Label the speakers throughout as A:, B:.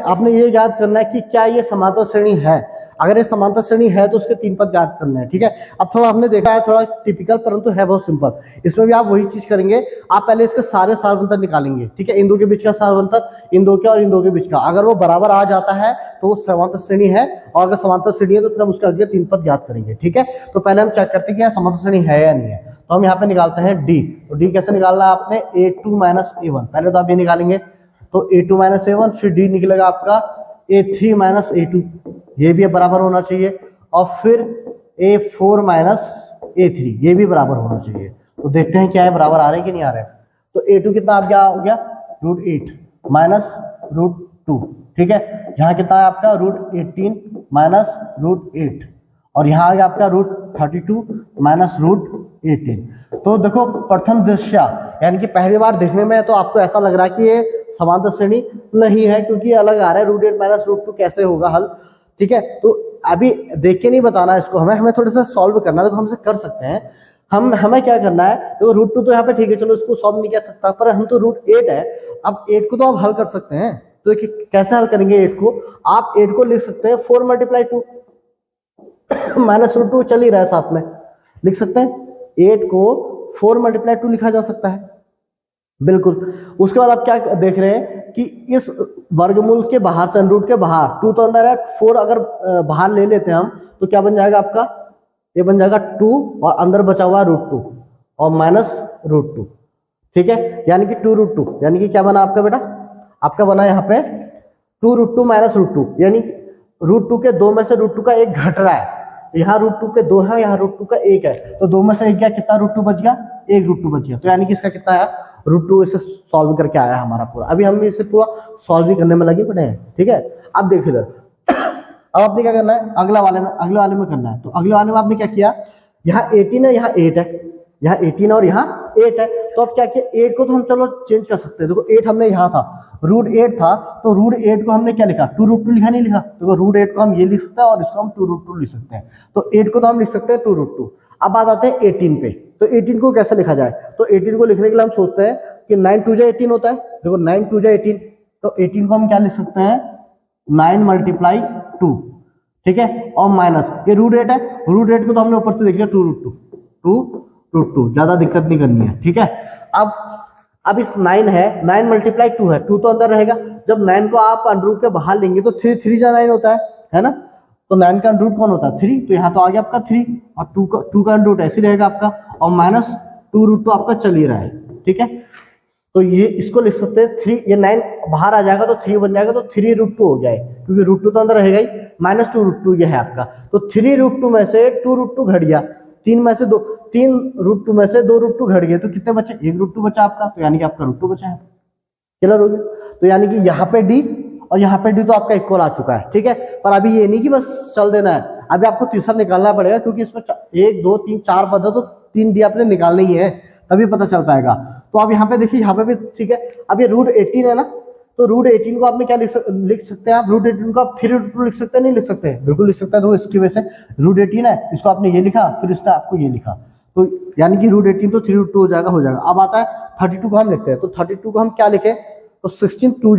A: आपने ये याद करना है कि क्या ये समांतर श्रेणी है। अगर ये समांतर श्रेणी है तो उसके 3 पद याद करने हैं, ठीक है। अब थोड़ा हमने देखा है थोड़ा टिपिकल, परंतु है बहुत सिंपल। इसमें भी आप वही चीज करेंगे, आप पहले इसके सारे सारवंतर निकालेंगे, ठीक है। इन दो के बीच का सारवंतर, इन दो के और इन दो के बीच का, अगर वो बराबर आ जाता है तो वो समांतर श्रेणी है, और अगर समांतर श्रेणी है तो फिर हम उसके अगले 3 पद याद करेंगे, ठीक है। तो पहले हम चेक करते हैं कि समांतर श्रेणी है या नहीं है। तो हम यहाँ पे निकालते हैं डी। तो डी कैसे निकालना है आपने, a2 माइनस a1। पहले तो आप ये निकालेंगे, तो a2 माइनस a1, फिर डी निकलेगा आपका a3 माइनस a2, ये भी बराबर होना चाहिए, और फिर a4 माइनस a3, ये भी बराबर होना चाहिए। तो देखते हैं क्या है, बराबर आ रहे हैं कि नहीं आ रहे हैं। तो a2 कितना आप क्या हो गया, √8 माइनस √2, ठीक है। यहाँ कितना है आपका √18 माइनस √8, और यहाँ आ गया आपका √32 माइनस √18। तो देखो प्रथम दृष्टया यानी कि पहली बार देखने में तो आपको ऐसा लग रहा है कि ये समांतर श्रेणी नहीं है, क्योंकि अलग आ रहा है, √8 माइनस √2 कैसे होगा हल, ठीक है। तो अभी देख के नहीं बताना इसको, हमें थोड़ा सा सॉल्व करना है, तो हमसे कर सकते हैं। हमें क्या करना है, तो √2 तो यहाँ पे ठीक है, चलो इसको सॉल्व नहीं कर सकता, पर हम तो √8 है, अब 8 को तो आप हल कर सकते हैं। तो कैसे हल करेंगे 8 को, आप 8 को लिख सकते हैं 4 × 2 माइनस √2 चल ही रहा है साथ में, लिख सकते हैं 8 को 4 × 2 लिखा जा सकता है, बिल्कुल। उसके बाद आप क्या देख रहे हैं कि इस वर्गमूल के बाहर से, रूट के बाहर, 2 तो अंदर है, 4 अगर बाहर ले लेते हैं हम तो क्या बन जाएगा आपका, ये बन जाएगा 2 और अंदर बचा हुआ √2 और माइनस √2, ठीक है। यानी कि 2√2, यानी कि क्या बना आपका बेटा, आपका बना यहाँ पे 2√2 माइनस √2, यानी √2 के 2 में से √2 का 1 घट रहा है। यहाँ √2 के 2 है, यहाँ √2 का 1 है, तो 2 में से 1 गया, कितना √2 बच गया, 1 √2 बच गया। तो यानी कि इसका कितना आया, √2 इसे सॉल्व करके आया हमारा पूरा। अभी हम इसे पूरा सॉल्व ही करने में लगे पड़े हैं, ठीक है। अब देख लो, अब आपने क्या करना है, अगले वाले में करना है। तो अगले वाले में आपने क्या किया, यहाँ 18 है, यहाँ 8 है, यहाँ 18 और यहाँ 8 है। तो अब क्या किया, 8 को तो हम चलो चेंज कर सकते हैं। देखो 8 हमने यहाँ था, √8 था, तो √8 को हमने क्या लिखा, 2√2 लिखा, नहीं लिखा। देखो √8 को हम ये लिख सकते हैं और इसको हम 2√2 लिख सकते हैं। तो 8 को तो हम लिख सकते हैं 2√2। अब बात आते हैं 18 पे। तो 18 को कैसे लिखा जाए, तो 18 को लिखने के लिए हम सोचते हैं कि 9 2 जा 18 होता है। देखो 9 2 जा 18, तो 18 को हम क्या लिख सकते हैं, 9 × 2, ठीक है, और माइनस ये √8 है, √8 को तो हमने ऊपर से देख लिया 2√2, ज्यादा दिक्कत नहीं करनी है, ठीक है। अब इस 9 है, 9 × 2 है, 2 तो अंदर रहेगा। जब 9 को आप अंडर के बाहर लेंगे तो 3 जा 9 होता है ना। तो 9 का अंडर कौन होता है, 3, तो यहाँ तो आ गया आपका 3, और 2 का अंडर ऐसे रहेगा आपका, और माइनस 2√2 आपका चल ही रहा है, ठीक है। तो ये इसको लिख सकते हैं 3, ये 9 बाहर आ जाएगा तो 3 बन जाएगा, तो 3√2 हो जाए, क्योंकि √2 तो अंदर रहेगा ही, माइनस 2√2 ये है आपका। तो 3√2 में से 2√2 घट गया, 3 में से 2, 3√2 में से 2√2 घट गए, तो कितने बचे, 1√2 बचा आपका। तो यानी कि आपका √2 बचा है, क्लियर हो गया। तो यानी कि यहाँ पे डी और यहाँ पे डी तो आपका इक्वल आ चुका है, ठीक है। पर अभी ये नहीं कि बस चल देना है, अभी आपको तीसरा निकालना पड़ेगा, क्योंकि इसमें 1 2 3 4 पद है, तो 3 डी आपने निकालने ही है, तभी पता चल पाएगा। तो अब यहाँ पे देखिए, यहाँ पे भी ठीक है। अब ये √18 है ना, तो √18 को आपने क्या लिख सकते हैं, आप √18 को आप 3√2 लिख सकते हैं, नहीं लिख सकते, बिल्कुल लिख सकते हैं। तो इसकी वजह से √18 है, इसको आपने ये लिखा, फिर इसका आपको ये लिखा, तो यानी कि √18 तो 3√2 हो जाएगा। अब आता है 32 को हम लिखते हैं, तो 32 को हम क्या लिखे, तो 16 2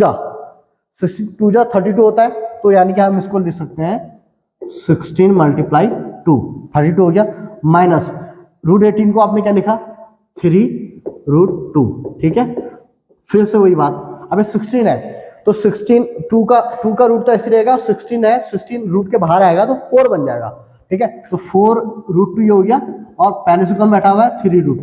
A: जा 32 होता है, तो यानी कि हम इसको लिख सकते हैं 16 × 2, 32 हो गया, माइनस √18 को आपने क्या लिखा, 3√2, ठीक है। फिर से वही बात, अब 16 है, तो 16 2 का रूट तो ऐसे रहेगा, 16 है, 16 रूट के बाहर आएगा तो 4 बन जाएगा, ठीक है। तो 4√2 ये हो गया, और पहले से कम बैठा हुआ है 3√2,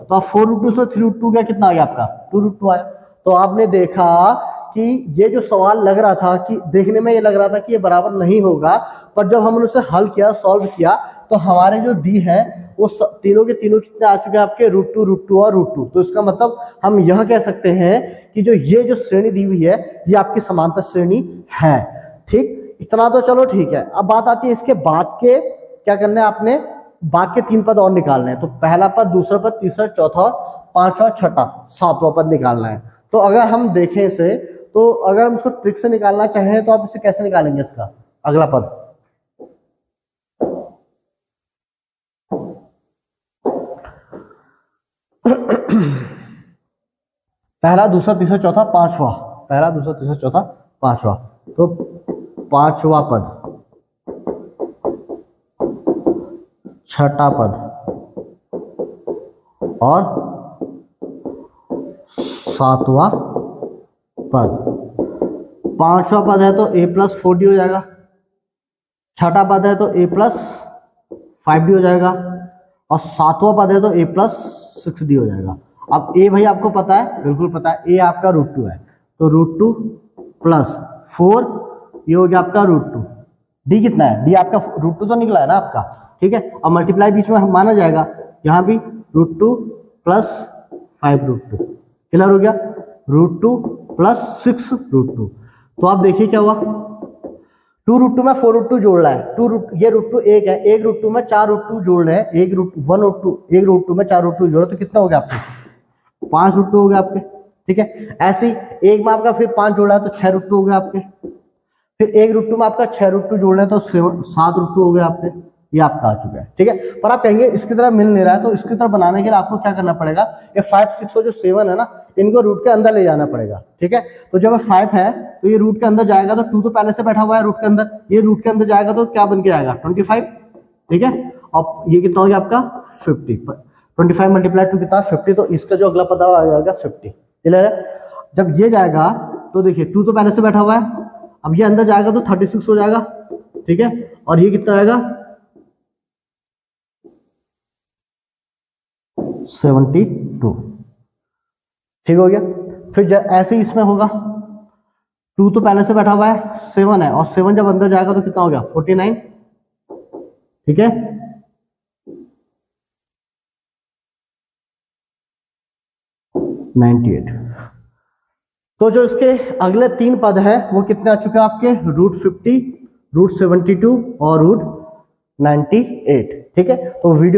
A: तो अब 4√2 से 3√2 गया, कितना आ गया आपका, 2√2 आया। तो आपने देखा कि ये जो सवाल लग रहा था, कि देखने में ये लग रहा था कि ये बराबर नहीं होगा, पर जब हमने उसे हल किया, सॉल्व किया, तो हमारे जो डी है वो तीनों के तीनों कितने आ चुके हैं आपके, √2 और √2। तो इसका मतलब हम यह कह सकते हैं कि ये जो श्रेणी दी हुई है ये आपकी समांतर श्रेणी है, ठीक। इतना तो चलो ठीक है। अब बात आती है इसके बाद के, क्या करना है आपने, बाद के 3 पद और निकालने हैं। तो पहला पद, दूसरा पद, तीसरा, चौथा, पांचवा, छठा, 7वां पद निकालना है। तो अगर हम देखें इसे, तो अगर हम इसको ट्रिक से निकालना चाहें तो आप इसे कैसे निकालेंगे, इसका अगला पद, पहला, दूसरा, तीसरा, चौथा, पांचवा, पहला, दूसरा, तीसरा, चौथा, पांचवा, तो पांचवा पद, छठा पद और सातवां पद। पांचवा पद है तो a प्लस 4d हो जाएगा, छठा पद है तो a प्लस 5d हो जाएगा और सातवां पद है तो a प्लस 6d हो जाएगा। अब a भाई आपको पता है, बिल्कुल पता है, a आपका √2 है, तो √2 प्लस 4 ये हो गया आपका √2। d कितना है, d आपका √2 तो निकला है ना आपका, ठीक है। अब मल्टीप्लाई बीच में माना जाएगा, यहाँ भी √2 प्लस 5√2 क्लियर हो गया, √2 प्लस 6√2। तो आप देखिए क्या हुआ, 2√2 में 4√2 जोड़ रहा है, ये √2 एक है, एक √2 में 4√2 जोड़ रहे हैं, एक √2 में 4√2 जोड़, तो कितना हो गया आपके 5√2 हो गया आपके, ठीक है। ऐसे ही एक में आपका फिर 5 जोड़ा है तो 6√2 हो गया आपके, फिर एक √2 में आपका 6√2 जोड़ रहे हैं तो 7√2 हो गया आपके, ये आपका आ चुका है, ठीक है। पर आप कहेंगे इसकी तरह मिल नहीं रहा है, तो इसकी तरह बनाने के लिए आपको क्या करना पड़ेगा, ये 5, 6 और जो 7 है ना, इनको रूट के अंदर ले जाना पड़ेगा, ठीक है। तो जब 5 है तो ये रूट के अंदर जाएगा, तो 2 तो पहले से बैठा हुआ है रूट के अंदर, ये रूट के अंदर जाएगा तो क्या बन के आएगा 25, ठीक है। और ये कितना हो गया आपका 50, 25 मल्टीप्लाई 2 कितना 50, तो इसका जो अगला पता आ जाएगा 50, क्लियर है। जब ये जाएगा तो देखिए 2 तो पहले से बैठा हुआ है, अब ये अंदर जाएगा तो 36 हो जाएगा, ठीक है। और ये कितना आएगा 72, ठीक हो गया। फिर ऐसे ही इसमें होगा, 2 तो पहले से बैठा हुआ है, 7 है, और 7 जब अंदर जाएगा तो कितना हो गया 49, ठीक है। तो जो इसके अगले 3 पद है वो कितने आ चुके हैं आपके, √50, √72 और √98, ठीक है। तो वीडियो